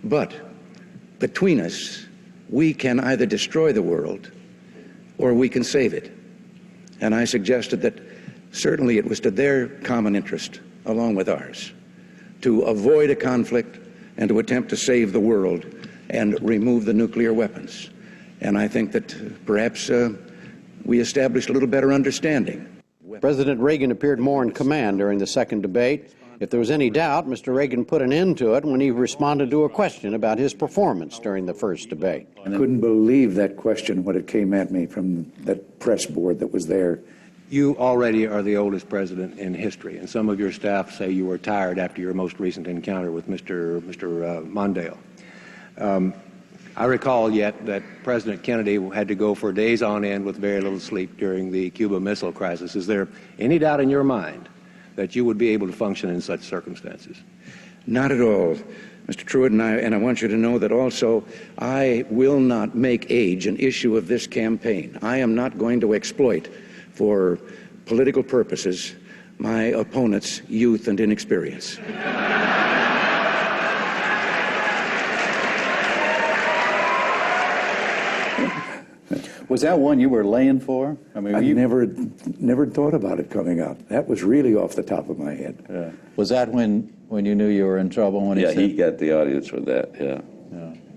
But between us, we can either destroy the world or we can save it. And I suggested that certainly it was to their common interest, along with ours, to avoid a conflict and to attempt to save the world and remove the nuclear weapons. And I think that perhaps we established a little better understanding. President Reagan appeared more in command during the second debate. If there was any doubt, Mr. Reagan put an end to it when he responded to a question about his performance during the first debate. I couldn't believe that question when it came at me from that press board that was there. You already are the oldest president in history, and some of your staff say you were tired after your most recent encounter with Mr. Mondale. I recall yet that President Kennedy had to go for days on end with very little sleep during the Cuba Missile Crisis. Is there any doubt in your mind that you would be able to function in such circumstances? Not at all, Mr. Truitt, and I want you to know that also I will not make age an issue of this campaign. I am not going to exploit for political purposes my opponent's youth and inexperience. Was that one you were laying for? I mean, I never thought about it coming out. That was really off the top of my head. Yeah. Was that when you knew you were in trouble? When he got the audience with that. Yeah.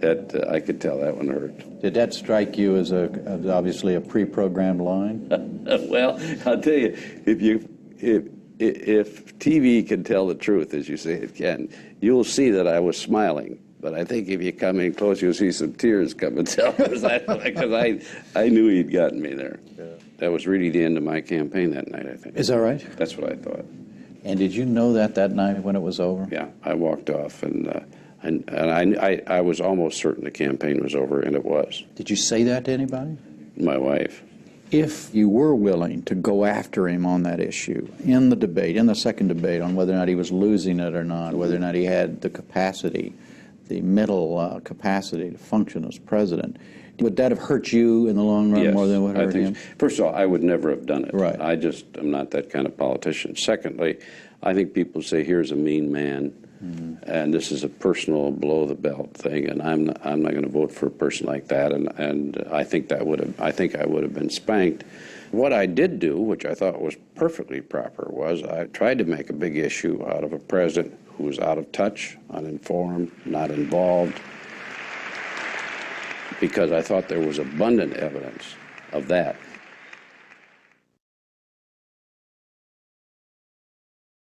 That I could tell that one hurt. Did that strike you as obviously a pre-programmed line? Well, I'll tell you, if TV can tell the truth, as you say it can, you'll see that I was smiling. But I think if you come in close, you'll see some tears coming down because I knew he'd gotten me there. Yeah. That was really the end of my campaign that night, I think. Is that right? That's what I thought. And did you know that night when it was over? Yeah, I walked off, and I was almost certain the campaign was over, and it was. Did you say that to anybody? My wife. If you were willing to go after him on that issue in the debate, in the second debate, on whether or not he was losing it or not, whether or not he had the capacity, the mental capacity to function as president, would that have hurt you in the long run more than it would hurt him? First of all, I would never have done it. Right. I just am not that kind of politician. Secondly, I think people say, here's a mean man, and this is a personal below-the-belt thing, and I'm not going to vote for a person like that, and I think I would have been spanked. What I did do, which I thought was perfectly proper, was I tried to make a big issue out of a president who was out of touch, uninformed, not involved, because I thought there was abundant evidence of that.